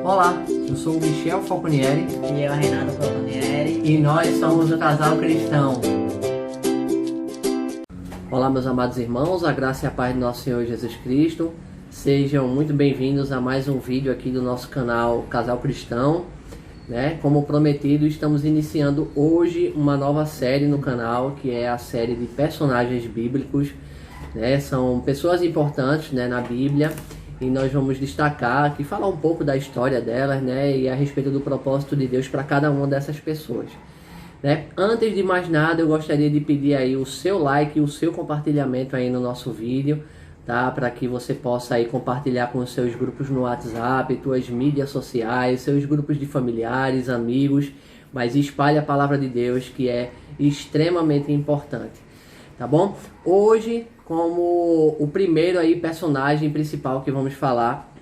Olá, eu sou o Michel Falconieri E eu, Renato Falconieri. e nós somos o Casal Cristão. Olá, meus amados irmãos, a graça e a paz do nosso Senhor Jesus Cristo. Sejam muito bem-vindos a mais um vídeo aqui do nosso canal Casal Cristão. Como prometido, estamos iniciando hoje uma nova série no canal, que é a série de personagens bíblicos. São pessoas importantes na Bíblia, e nós vamos destacar aqui, falar um pouco da história delas, e a respeito do propósito de Deus para cada uma dessas pessoas. Antes de mais nada, eu gostaria de pedir aí o seu like e o seu compartilhamento aí no nosso vídeo, tá? Para que você possa aí compartilhar com os seus grupos no WhatsApp, suas mídias sociais, seus grupos de familiares, amigos, mas espalhe a palavra de Deus, que é extremamente importante, tá bom? Hoje, como o primeiro aí personagem principal que vamos falar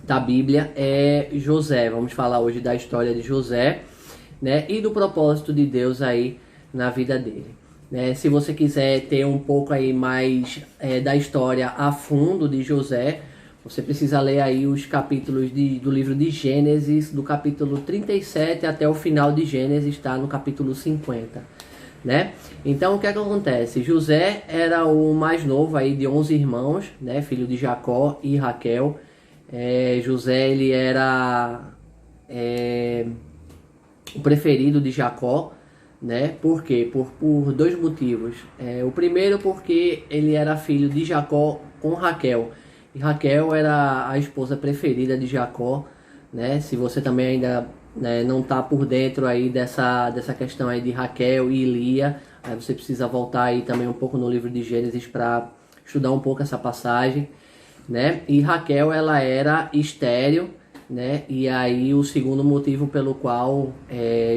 da Bíblia é José. Vamos falar hoje da história de José, e do propósito de Deus aí na vida dele. Se você quiser ter um pouco aí mais da história a fundo de José, você precisa ler aí os capítulos do livro de Gênesis, do capítulo 37 até o final de Gênesis, está no capítulo 50. Então, o que é que acontece? José era o mais novo aí de 11 irmãos, filho de Jacó e Raquel. José, ele era o preferido de Jacó, Por quê? Por dois motivos. O primeiro, porque ele era filho de Jacó com Raquel, e Raquel era a esposa preferida de Jacó, Se você também ainda não está por dentro aí dessa questão aí de Raquel e Lia, aí você precisa voltar aí também um pouco no livro de Gênesis para estudar um pouco essa passagem, E Raquel, ela era estéril, E aí o segundo motivo pelo qual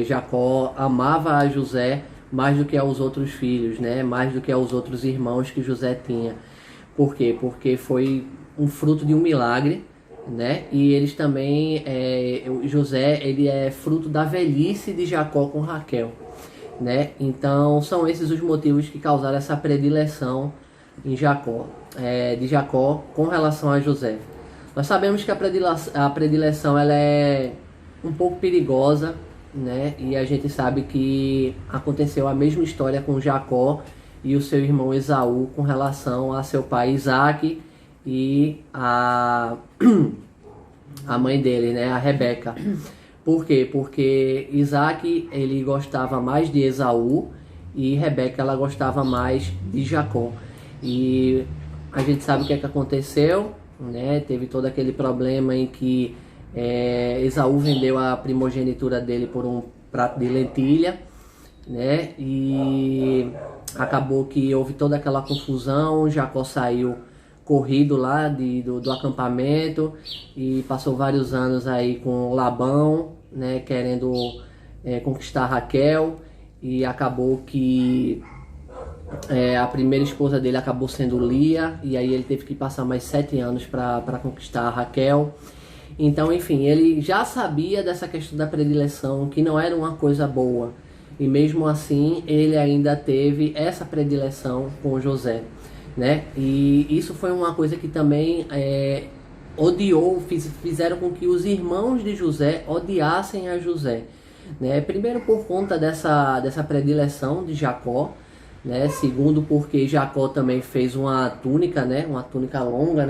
Jacó amava a José mais do que aos outros filhos, Mais do que aos outros irmãos que José tinha. Por quê? Porque foi um fruto de um milagre, E eles também, José, ele é fruto da velhice de Jacó com Raquel, Então são esses os motivos que causaram essa predileção em de Jacó com relação a José. Nós sabemos que a predileção ela é um pouco perigosa, E a gente sabe que aconteceu a mesma história com Jacó e o seu irmão Esaú com relação a seu pai Isaac e a mãe dele, a Rebeca. Por quê? Porque Isaac, ele gostava mais de Esaú e Rebeca, ela gostava mais de Jacó. E a gente sabe o que é que aconteceu, Teve todo aquele problema em que Esaú vendeu a primogenitura dele por um prato de lentilha, E acabou que houve toda aquela confusão. Jacó saiu corrido lá do acampamento e passou vários anos aí com Labão, querendo conquistar Raquel, e acabou que a primeira esposa dele acabou sendo Lia, e aí ele teve que passar mais 7 anos para conquistar Raquel. Então, enfim, ele já sabia dessa questão da predileção, que não era uma coisa boa, e mesmo assim ele ainda teve essa predileção com José, E isso foi uma coisa que também fizeram com que os irmãos de José odiassem a José, Primeiro por conta dessa predileção de Jacó, Segundo porque Jacó também fez uma túnica, uma túnica longa,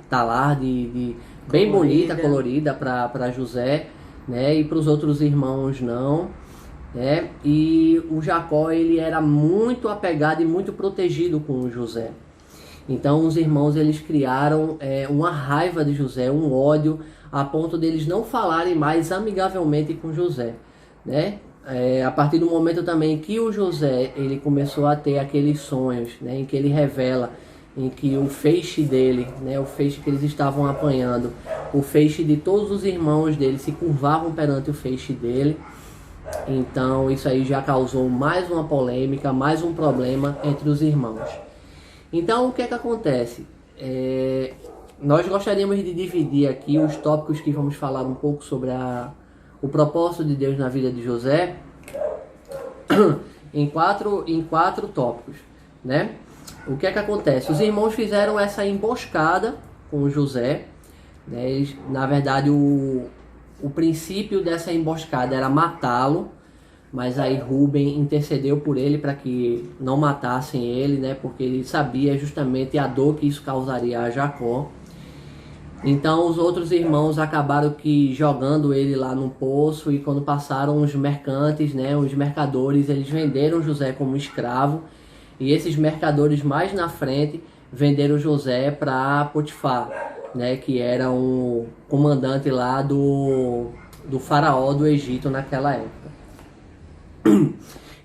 talar de bem bonita, colorida para José, E para os outros irmãos não, E o Jacó, ele era muito apegado e muito protegido com o José. Então os irmãos, eles criaram uma raiva de José, um ódio, a ponto deles não falarem mais amigavelmente com José, A partir do momento também que o José, ele começou a ter aqueles sonhos, em que ele revela, em que o feixe dele, o feixe que eles estavam apanhando, o feixe de todos os irmãos dele se curvavam perante o feixe dele. Então isso aí já causou mais uma polêmica, mais um problema entre os irmãos. Então o que é que acontece? Nós gostaríamos de dividir aqui os tópicos que vamos falar um pouco sobre o propósito de Deus na vida de José em quatro tópicos, O que é que acontece? Os irmãos fizeram essa emboscada com José, Na verdade, O princípio dessa emboscada era matá-lo, mas aí Rúben intercedeu por ele para que não matassem ele, né? Porque ele sabia justamente a dor que isso causaria a Jacó. Então os outros irmãos acabaram que jogando ele lá no poço, e quando passaram os mercantes, né, os mercadores, eles venderam José como escravo, e esses mercadores mais na frente venderam José para Potifar, né, que era um comandante lá do faraó do Egito naquela época.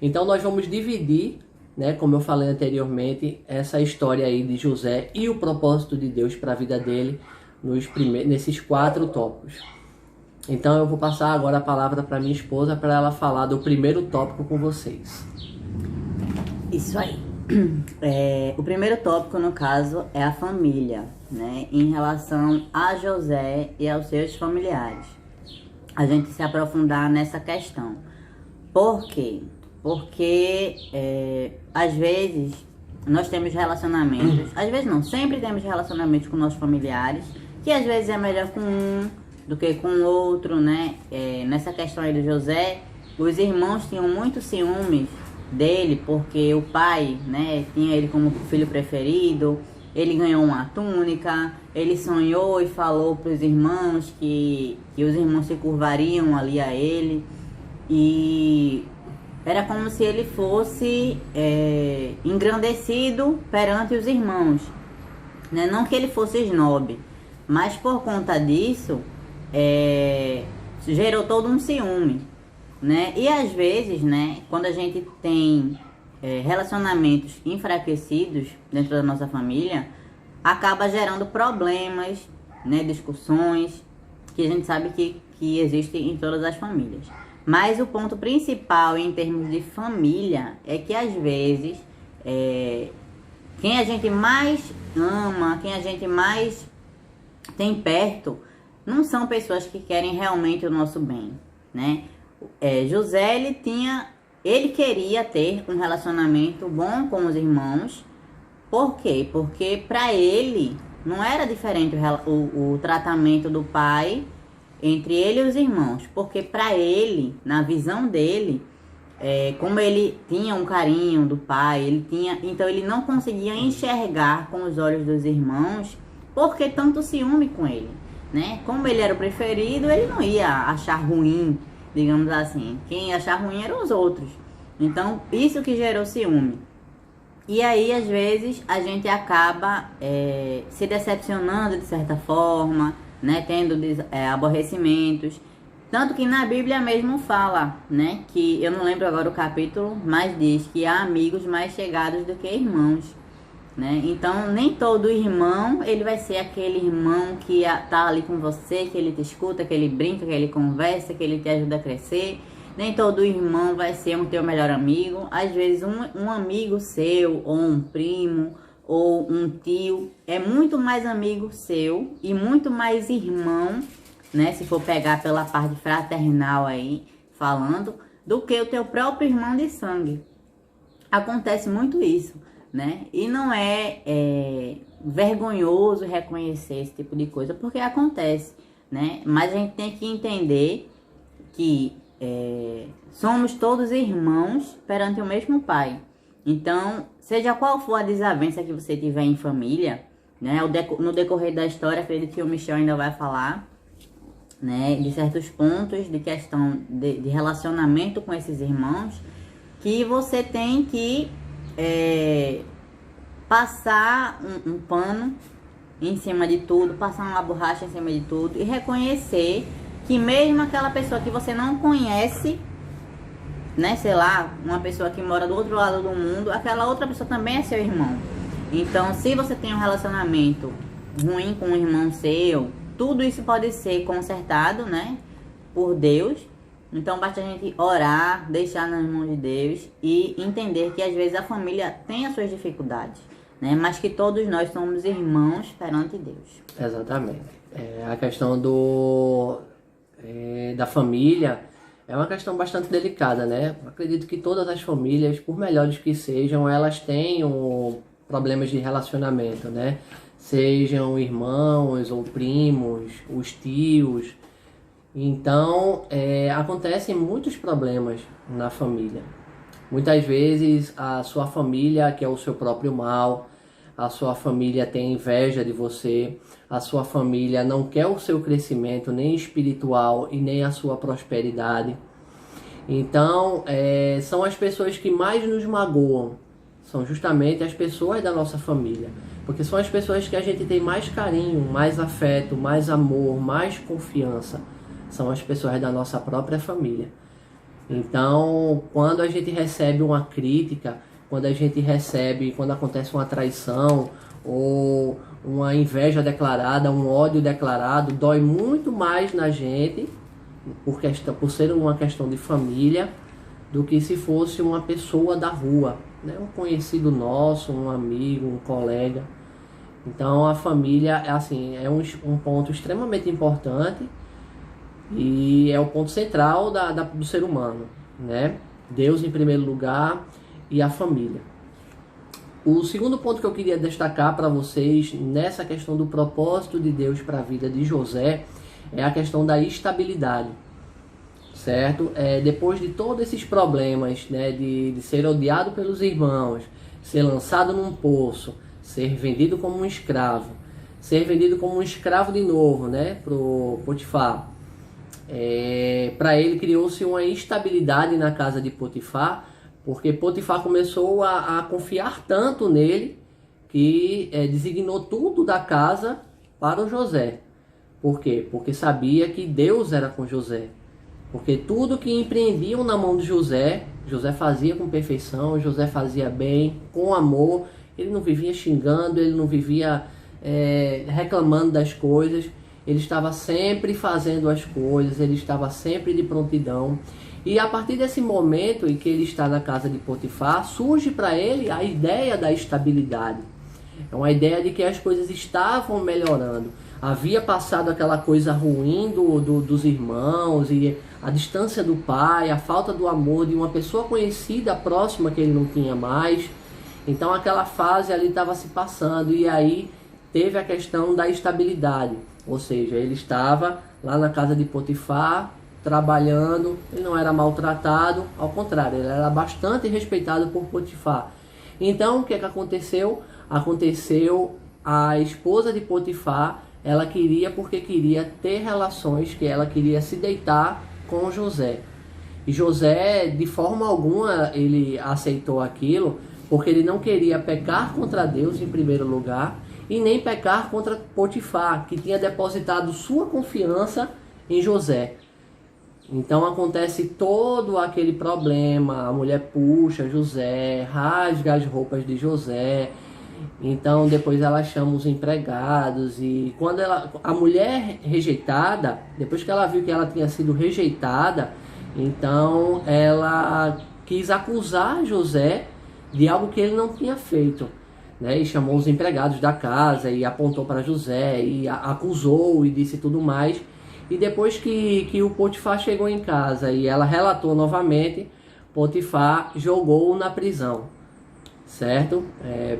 Então nós vamos dividir, né, como eu falei anteriormente, essa história aí de José e o propósito de Deus para a vida dele nesses 4 tópicos. Então eu vou passar agora a palavra para minha esposa para ela falar do primeiro tópico com vocês. Isso aí. O primeiro tópico, no caso, é a família, né? Em relação a José e aos seus familiares. A gente se aprofundar nessa questão. Por quê? Porque às vezes nós temos relacionamentos, às vezes não, sempre temos relacionamentos com nossos familiares, que às vezes é melhor com um do que com o outro, né? Nessa questão aí do José, os irmãos tinham muito ciúmes dele, porque o pai, né, tinha ele como filho preferido, ele ganhou uma túnica, ele sonhou e falou para os irmãos que os irmãos se curvariam ali a ele, e era como se ele fosse engrandecido perante os irmãos, né? Não que ele fosse esnobe, mas por conta disso, gerou todo um ciúme, né? E às vezes, né, quando a gente tem relacionamentos enfraquecidos dentro da nossa família, acaba gerando problemas, né, discussões, que a gente sabe que existem em todas as famílias. Mas o ponto principal em termos de família é que às vezes quem a gente mais ama, quem a gente mais tem perto, não são pessoas que querem realmente o nosso bem, né? José, ele queria ter um relacionamento bom com os irmãos. Por quê? Porque para ele não era diferente o tratamento do pai entre ele e os irmãos, porque para ele, na visão dele, como ele tinha um carinho do pai, então ele não conseguia enxergar com os olhos dos irmãos, porque tanto ciúme com ele, né? Como ele era o preferido, ele não ia achar ruim, digamos assim. Quem ia achar ruim eram os outros. Então, isso que gerou ciúme. E aí, às vezes, a gente acaba se decepcionando de certa forma, né? Tendo aborrecimentos. Tanto que na Bíblia mesmo fala, né? Que eu não lembro agora o capítulo, mas diz que há amigos mais chegados do que irmãos, né? Então, nem todo irmão, ele vai ser aquele irmão que tá ali com você, que ele te escuta, que ele brinca, que ele conversa, que ele te ajuda a crescer. Nem todo irmão vai ser um teu melhor amigo. Às vezes, um amigo seu, ou um primo, ou um tio, é muito mais amigo seu e muito mais irmão, né? Se for pegar pela parte fraternal aí, falando, do que o teu próprio irmão de sangue. Acontece muito isso, né? E não é vergonhoso reconhecer esse tipo de coisa, porque acontece, né? Mas a gente tem que entender que somos todos irmãos perante o mesmo Pai. Então, seja qual for a desavença que você tiver em família, né? No decorrer da história, acredito que o Michel ainda vai falar, né, de certos pontos de questão de relacionamento com esses irmãos, que você tem que passar um pano em cima de tudo, passar uma borracha em cima de tudo e reconhecer que mesmo aquela pessoa que você não conhece, né, sei lá, uma pessoa que mora do outro lado do mundo, aquela outra pessoa também é seu irmão. Então, se você tem um relacionamento ruim com um irmão seu, tudo isso pode ser consertado, né, por Deus. Então, basta a gente orar, deixar nas mãos de Deus e entender que às vezes a família tem as suas dificuldades, né, mas que todos nós somos irmãos perante Deus. Exatamente. A questão da família é uma questão bastante delicada, né? Eu acredito que todas as famílias, por melhores que sejam, elas tenham problemas de relacionamento, né? Sejam irmãos ou primos, os tios. Então, acontecem muitos problemas na família. Muitas vezes a sua família quer o seu próprio mal, a sua família tem inveja de você, a sua família não quer o seu crescimento nem espiritual e nem a sua prosperidade. Então, são as pessoas que mais nos magoam, são justamente as pessoas da nossa família, porque são as pessoas que a gente tem mais carinho, mais afeto, mais amor, mais confiança, são as pessoas da nossa própria família. Então, quando a gente recebe uma crítica, quando acontece uma traição ou uma inveja declarada, um ódio declarado, dói muito mais na gente por ser uma questão de família do que se fosse uma pessoa da rua, né? Um conhecido nosso, um amigo, um colega. Então a família é um ponto extremamente importante e é o ponto central do ser humano, né? Deus em primeiro lugar e a família. O segundo ponto que eu queria destacar para vocês nessa questão do propósito de Deus para a vida de José é a questão da estabilidade, certo? Depois de todos esses problemas, né, de ser odiado pelos irmãos, ser lançado num poço, ser vendido como um escravo, de novo, né, pro Potifar. Para ele criou-se uma instabilidade na casa de Potifar, porque Potifar começou a confiar tanto nele que designou tudo da casa para o José. Por quê? Porque sabia que Deus era com José. Porque tudo que empreendiam na mão de José, José fazia com perfeição, José fazia bem, com amor. Ele não vivia xingando, ele não vivia reclamando das coisas. Ele estava sempre fazendo as coisas, ele estava sempre de prontidão. E a partir desse momento em que ele está na casa de Potifar, surge para ele a ideia da estabilidade. É uma ideia de que as coisas estavam melhorando. Havia passado aquela coisa ruim dos irmãos e a distância do pai, a falta do amor de uma pessoa conhecida, próxima, que ele não tinha mais. Então aquela fase ali estava se passando e aí teve a questão da estabilidade. Ou seja, ele estava lá na casa de Potifar, trabalhando, ele não era maltratado, ao contrário, ele era bastante respeitado por Potifar. Então, o que aconteceu? Aconteceu a esposa de Potifar, ela porque queria ter relações, que ela queria se deitar com José. E José, de forma alguma, ele aceitou aquilo, porque ele não queria pecar contra Deus em primeiro lugar, e nem pecar contra Potifar, que tinha depositado sua confiança em José. Então acontece todo aquele problema, a mulher puxa José, rasga as roupas de José, então depois ela chama os empregados e quando a mulher rejeitada, depois que ela viu que ela tinha sido rejeitada, então ela quis acusar José de algo que ele não tinha feito, né? E chamou os empregados da casa e apontou para José e acusou e disse tudo mais. E depois que o Potifar chegou em casa e ela relatou novamente, Potifar jogou-o na prisão, certo?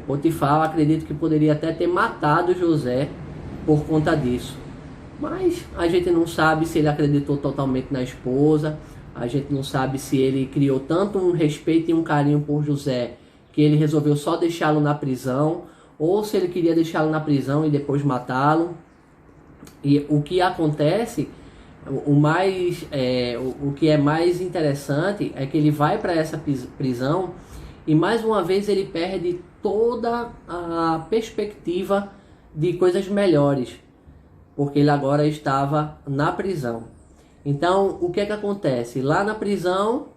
Potifar, eu acredito que poderia até ter matado José por conta disso. Mas a gente não sabe se ele acreditou totalmente na esposa, a gente não sabe se ele criou tanto um respeito e um carinho por José que ele resolveu só deixá-lo na prisão, ou se ele queria deixá-lo na prisão e depois matá-lo. E o que acontece, o que é mais interessante é que ele vai para essa prisão e mais uma vez ele perde toda a perspectiva de coisas melhores, porque ele agora estava na prisão. Então, o que é que acontece? Lá na prisão,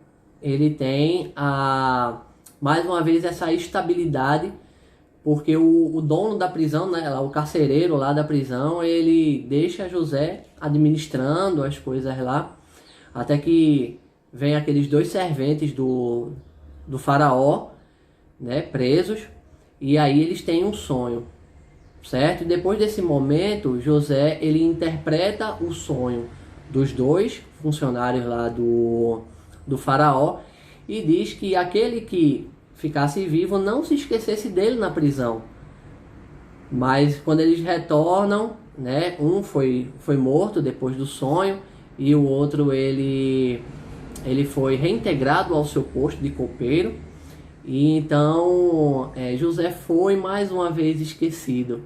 ele tem mais uma vez essa estabilidade, porque o dono da prisão, né, o carcereiro lá da prisão, ele deixa José administrando as coisas lá, até que vem aqueles 2 serventes do faraó, né, presos, e aí eles têm um sonho, certo? E depois desse momento, José, ele interpreta o sonho dos 2 funcionários lá do faraó, e diz que aquele que ficasse vivo não se esquecesse dele na prisão. Mas quando eles retornam, né, um foi morto depois do sonho e o outro ele foi reintegrado ao seu posto de copeiro. E então José foi mais uma vez esquecido,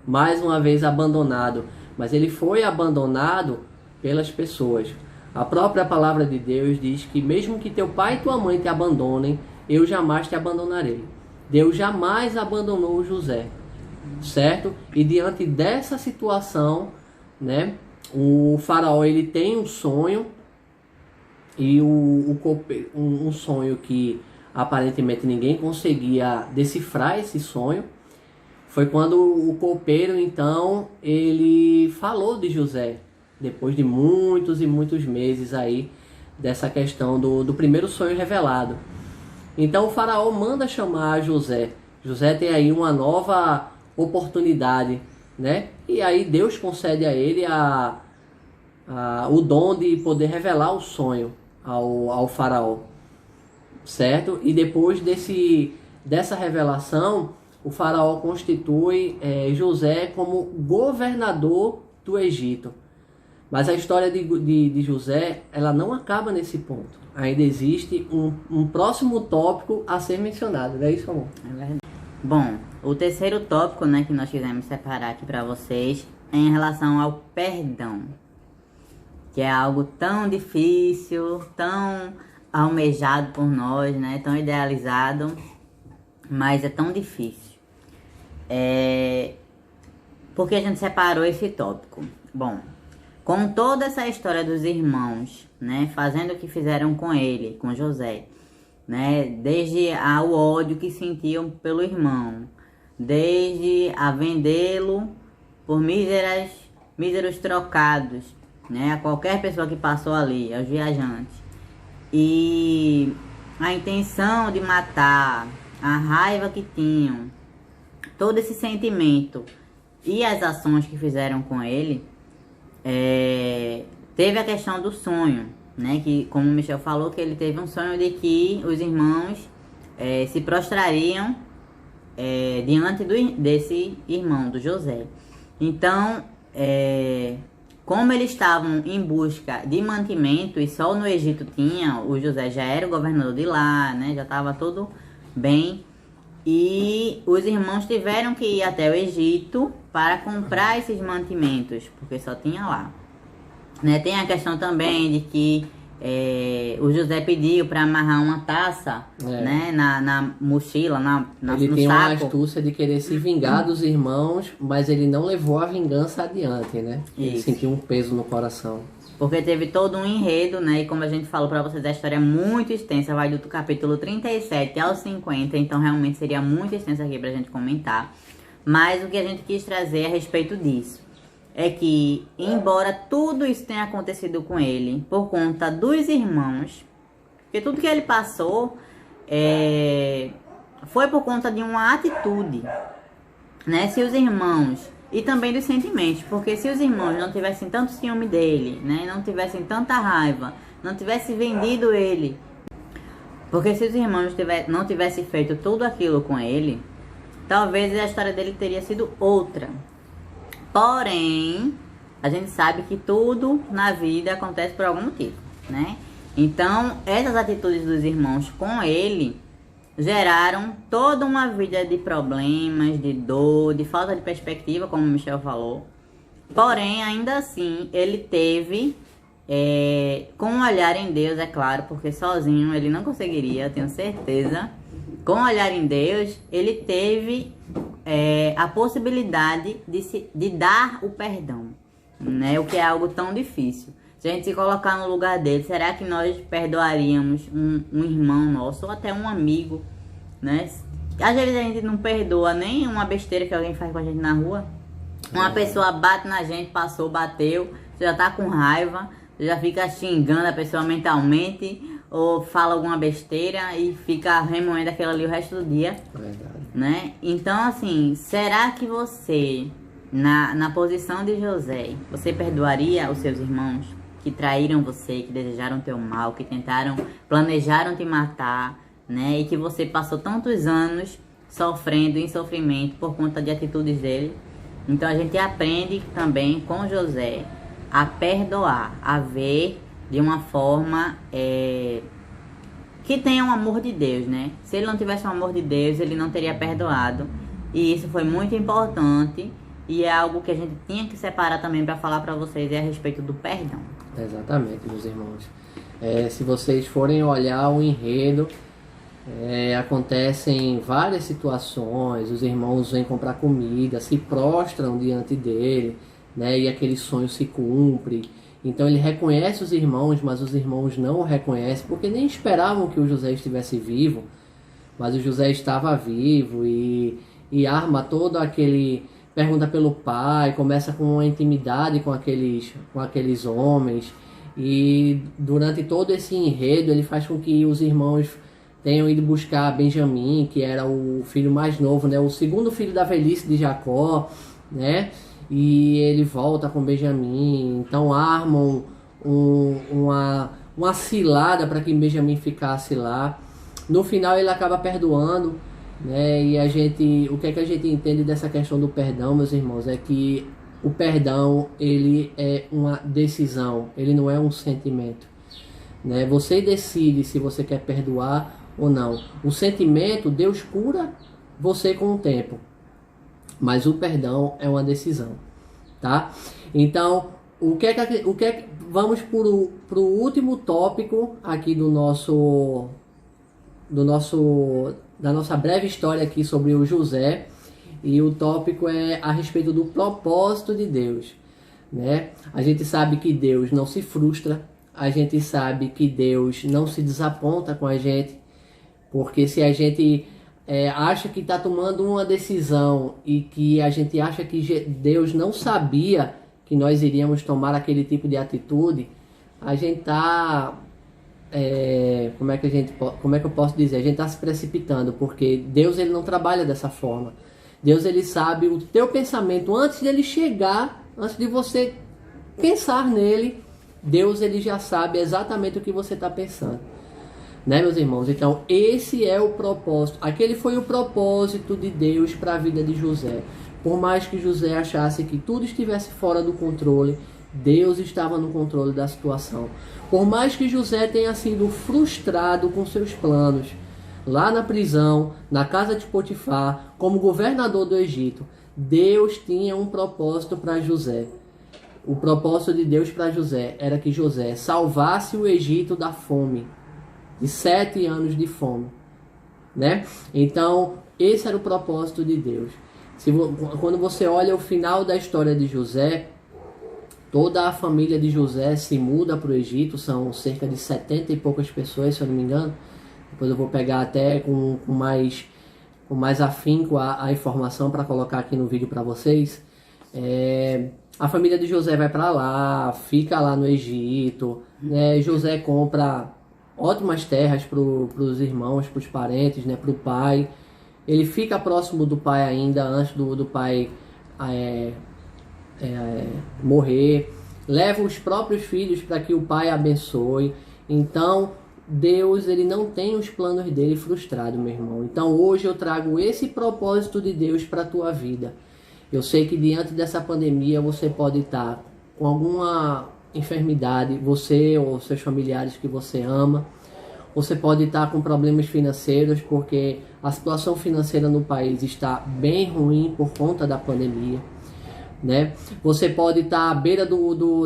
mais uma vez abandonado, mas ele foi abandonado pelas pessoas. A própria palavra de Deus diz que mesmo que teu pai e tua mãe te abandonem, eu jamais te abandonarei. Deus jamais abandonou José, certo? E diante dessa situação, né, o faraó ele tem um sonho, e um sonho que aparentemente ninguém conseguia decifrar esse sonho. Foi quando o copeiro então ele falou de José, depois de muitos e muitos meses aí dessa questão do primeiro sonho revelado. Então o faraó manda chamar José. José tem aí uma nova oportunidade, né? E aí Deus concede a ele o dom de poder revelar o sonho ao faraó, certo? E depois dessa revelação, o faraó constitui José como governador do Egito. Mas a história de José, ela não acaba nesse ponto. Ainda existe um próximo tópico a ser mencionado, não é isso, amor? É verdade. Bom, o terceiro tópico, né, que nós quisemos separar aqui para vocês é em relação ao perdão, que é algo tão difícil, tão almejado por nós, né, tão idealizado, mas é tão difícil. Por que a gente separou esse tópico? Bom, com toda essa história dos irmãos, né, fazendo o que fizeram com ele, com José, né, desde o ódio que sentiam pelo irmão, desde a vendê-lo por míseros trocados, né, a qualquer pessoa que passou ali, aos viajantes, e a intenção de matar, a raiva que tinham, todo esse sentimento e as ações que fizeram com ele, teve a questão do sonho, né, que como o Michel falou, que ele teve um sonho de que os irmãos se prostrariam diante desse irmão, do José. Então, como eles estavam em busca de mantimento e só no Egito tinha, o José já era o governador de lá, né, já estava tudo bem, e os irmãos tiveram que ir até o Egito para comprar esses mantimentos, porque só tinha lá. Né, tem a questão também de que o José pediu para amarrar uma taça, né, na mochila, ele no tem saco. uma astúcia de querer se vingar dos irmãos, mas ele não levou a vingança adiante, né? Ele sentiu um peso no coração. Porque teve todo um enredo, né? E como a gente falou pra vocês, a história é muito extensa, vai do capítulo 37 ao 50, então realmente seria muito extensa aqui pra gente comentar. Mas o que a gente quis trazer a respeito disso é que, embora tudo isso tenha acontecido com ele por conta dos irmãos, porque tudo que ele passou foi por conta de uma atitude, né? Se os irmãos, e também dos sentimentos, porque se os irmãos não tivessem tanto ciúme dele, né, não tivessem tanta raiva, não tivessem vendido ele, porque se os irmãos não tivessem feito tudo aquilo com ele, talvez a história dele teria sido outra. Porém, a gente sabe que tudo na vida acontece por algum motivo, né? Então, essas atitudes dos irmãos com ele geraram toda uma vida de problemas, de dor, de falta de perspectiva, como o Michel falou. Porém, ainda assim, ele teve, com um olhar em Deus, é claro, porque sozinho ele não conseguiria, eu tenho certeza. Com um olhar em Deus, ele teve a possibilidade de dar o perdão, né? O que é algo tão difícil. Se a gente se colocar no lugar dele, será que nós perdoaríamos um irmão nosso ou até um amigo, né? Às vezes a gente não perdoa nem uma besteira que alguém faz com a gente na rua. Uma pessoa bate na gente, passou, bateu, você já tá com raiva, você já fica xingando a pessoa mentalmente ou fala alguma besteira e fica remoendo aquilo ali o resto do dia. Verdade. Né? Então, assim, será que você, na posição de José, você perdoaria os seus irmãos que traíram você, que desejaram teu mal, que planejaram te matar, né? E que você passou tantos anos sofrendo em sofrimento por conta de atitudes dele? Então a gente aprende também com José a perdoar, a ver de uma forma que tenha um amor de Deus, né? Se ele não tivesse o amor de Deus, ele não teria perdoado. E isso foi muito importante e é algo que a gente tinha que separar também para falar para vocês a respeito do perdão. Exatamente, meus irmãos. Se vocês forem olhar o enredo, acontecem várias situações, os irmãos vêm comprar comida, se prostram diante dele, né, e aquele sonho se cumpre. Então ele reconhece os irmãos, mas os irmãos não o reconhecem, porque nem esperavam que o José estivesse vivo, mas o José estava vivo e arma todo aquele... Pergunta pelo pai, começa com uma intimidade com aqueles homens, e durante todo esse enredo ele faz com que os irmãos tenham ido buscar Benjamim, que era o filho mais novo, né, o segundo filho da velhice de Jacó, né, e ele volta com Benjamim. Então armam uma cilada para que Benjamim ficasse lá. No final ele acaba perdoando, né, e o que é que a gente entende dessa questão do perdão, meus irmãos, é que o perdão, ele é uma decisão, ele não é um sentimento, né? Você decide se você quer perdoar ou não. O sentimento, Deus cura você com o tempo, mas o perdão é uma decisão, tá? Então, vamos pro último tópico aqui da nossa breve história aqui sobre o José, e o tópico é a respeito do propósito de Deus, né? A gente sabe que Deus não se frustra, a gente sabe que Deus não se desaponta com a gente, porque se a gente acha que está tomando uma decisão e que a gente acha que Deus não sabia que nós iríamos tomar aquele tipo de atitude, a gente está... como é que eu posso dizer? A gente está se precipitando, porque Deus ele não trabalha dessa forma. Deus ele sabe o teu pensamento antes dele chegar, antes de você pensar nele. Deus ele já sabe exatamente o que você está pensando, né, meus irmãos? Então esse é o propósito. Aquele foi o propósito de Deus para a vida de José. Por mais que José achasse que tudo estivesse fora do controle, Deus estava no controle da situação. Por mais que José tenha sido frustrado com seus planos, lá na prisão, na casa de Potifar, como governador do Egito, Deus tinha um propósito para José. O propósito de Deus para José era que José salvasse o Egito da fome, de 7 anos de fome, né? Então, esse era o propósito de Deus. Quando você olha o final da história de José, toda a família de José se muda para o Egito, são cerca de 70 e poucas pessoas, se eu não me engano. Depois eu vou pegar até com mais afinco a informação para colocar aqui no vídeo para vocês. A família de José vai para lá, fica lá no Egito, né? José compra ótimas terras para os irmãos, para os parentes, né? Para o pai. Ele fica próximo do pai ainda, antes do pai morrer. Leva os próprios filhos para que o pai abençoe. Então Deus ele não tem os planos dele frustrados, meu irmão. Então hoje eu trago esse propósito de Deus para a tua vida. Eu sei que diante dessa pandemia você pode estar com alguma enfermidade, você ou seus familiares que você ama. Você pode estar com problemas financeiros, porque a situação financeira no país está bem ruim por conta da pandemia, né? Você pode estar à beira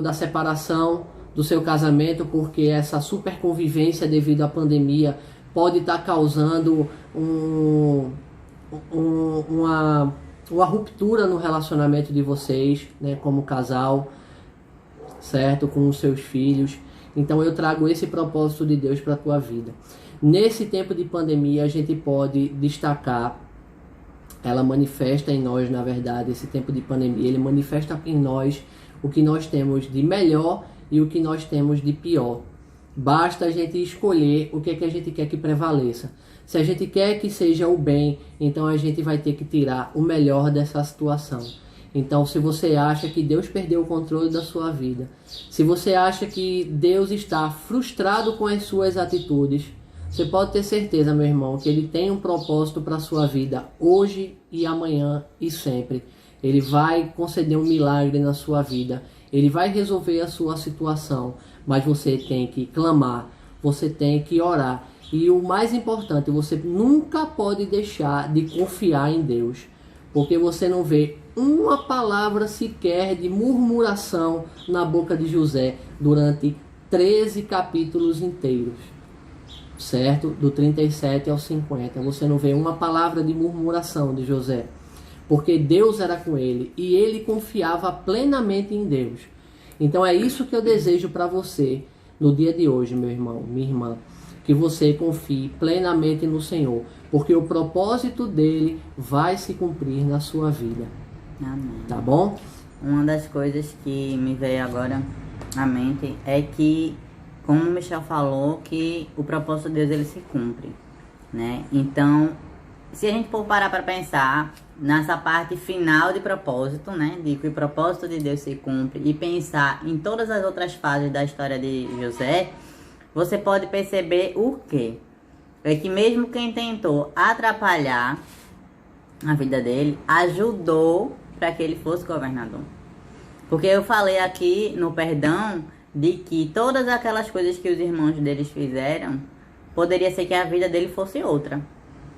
da separação do seu casamento, porque essa super convivência devido à pandemia pode estar causando uma ruptura no relacionamento de vocês, né, como casal, certo? Com os seus filhos. Então eu trago esse propósito de Deus para a tua vida. Nesse tempo de pandemia a gente pode destacar, ela manifesta em nós, na verdade, esse tempo de pandemia, ele manifesta em nós o que nós temos de melhor e o que nós temos de pior. Basta a gente escolher o que é que a gente quer que prevaleça. Se a gente quer que seja o bem, então a gente vai ter que tirar o melhor dessa situação. Então, se você acha que Deus perdeu o controle da sua vida, se você acha que Deus está frustrado com as suas atitudes, você pode ter certeza, meu irmão, que Ele tem um propósito para a sua vida hoje e amanhã e sempre. Ele vai conceder um milagre na sua vida. Ele vai resolver a sua situação, mas você tem que clamar, você tem que orar. E o mais importante, você nunca pode deixar de confiar em Deus, porque você não vê uma palavra sequer de murmuração na boca de José durante 13 capítulos inteiros, certo? Do 37 ao 50, você não vê uma palavra de murmuração de José, porque Deus era com ele e ele confiava plenamente em Deus. Então é isso que eu desejo para você no dia de hoje, meu irmão, minha irmã, que você confie plenamente no Senhor, porque o propósito dele vai se cumprir na sua vida. Amém. Tá bom? Uma das coisas que me veio agora à mente é que, como o Michel falou, que o propósito de Deus ele se cumpre, né? Então, se a gente for parar para pensar nessa parte final de propósito, né, de que o propósito de Deus se cumpre, e pensar em todas as outras fases da história de José, você pode perceber o quê? É que mesmo quem tentou atrapalhar a vida dele, ajudou para que ele fosse governador. Porque eu falei aqui no perdão de que todas aquelas coisas que os irmãos deles fizeram, poderia ser que a vida dele fosse outra,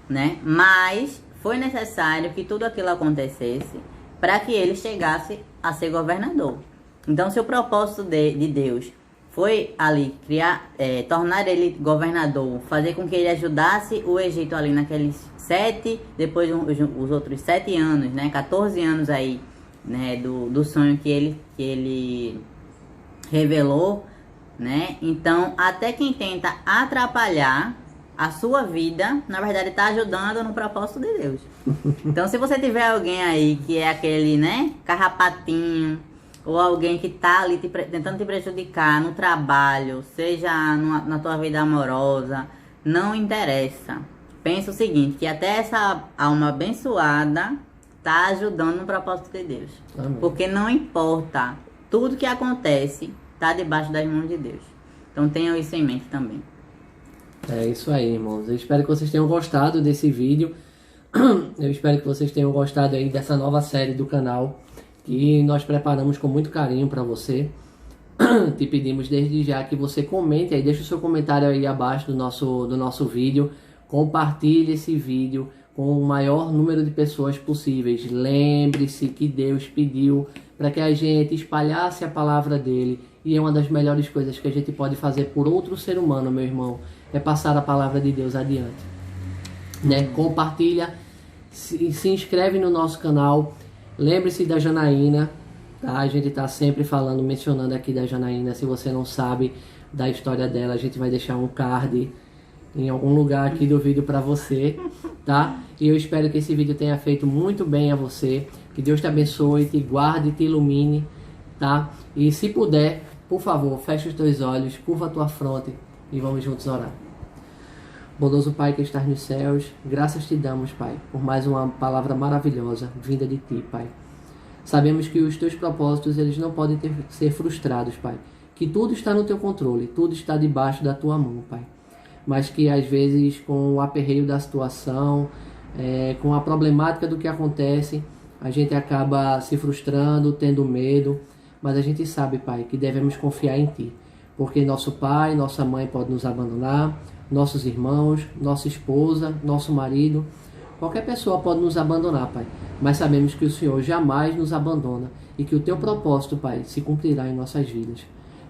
né? Mas foi necessário que tudo aquilo acontecesse para que ele chegasse a ser governador. Então, se o propósito de Deus foi ali criar, tornar ele governador, fazer com que ele ajudasse o Egito ali naqueles 7, depois os outros 7 anos, né, 14 anos aí, né, do sonho que ele revelou, né? Então, até quem tenta atrapalhar a sua vida, na verdade, está ajudando no propósito de Deus. Então, se você tiver alguém aí que é aquele, né, carrapatinho, ou alguém que está ali tentando te prejudicar no trabalho, seja na tua vida amorosa, não interessa. Pensa o seguinte, que até essa alma abençoada está ajudando no propósito de Deus. Amém. Porque não importa, tudo que acontece está debaixo das mãos de Deus. Então tenham isso em mente também. É isso aí, irmãos. Eu espero que vocês tenham gostado desse vídeo. Eu espero que vocês tenham gostado aí dessa nova série do canal, que nós preparamos com muito carinho para você. Te pedimos desde já que você comente aí, deixa o seu comentário aí abaixo do nosso vídeo. Compartilhe esse vídeo com o maior número de pessoas possíveis. Lembre-se que Deus pediu para que a gente espalhasse a palavra dele. E é uma das melhores coisas que a gente pode fazer por outro ser humano, meu irmão, é passar a palavra de Deus adiante. Né? Compartilha, se inscreve no nosso canal. Lembre-se da Janaína, tá? A gente está sempre falando, mencionando aqui da Janaína. Se você não sabe da história dela, a gente vai deixar um card em algum lugar aqui do vídeo para você, tá? E eu espero que esse vídeo tenha feito muito bem a você. Que Deus te abençoe, te guarde, te ilumine, tá? E se puder, por favor, feche os teus olhos, curva a tua fronte e vamos juntos orar. Bondoso Pai que estás nos céus, graças te damos, Pai, por mais uma palavra maravilhosa vinda de Ti, Pai. Sabemos que os Teus propósitos, eles não podem ser frustrados, Pai. Que tudo está no Teu controle, tudo está debaixo da Tua mão, Pai. Mas que às vezes com o aperreio da situação, com a problemática do que acontece, a gente acaba se frustrando, tendo medo. Mas a gente sabe, Pai, que devemos confiar em Ti. Porque nosso pai, nossa mãe pode nos abandonar, nossos irmãos, nossa esposa, nosso marido, qualquer pessoa pode nos abandonar, Pai. Mas sabemos que o Senhor jamais nos abandona e que o Teu propósito, Pai, se cumprirá em nossas vidas.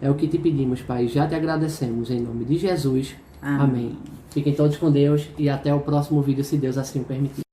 É o que te pedimos, Pai. Já te agradecemos em nome de Jesus. Amém. Fiquem todos com Deus e até o próximo vídeo, se Deus assim o permitir.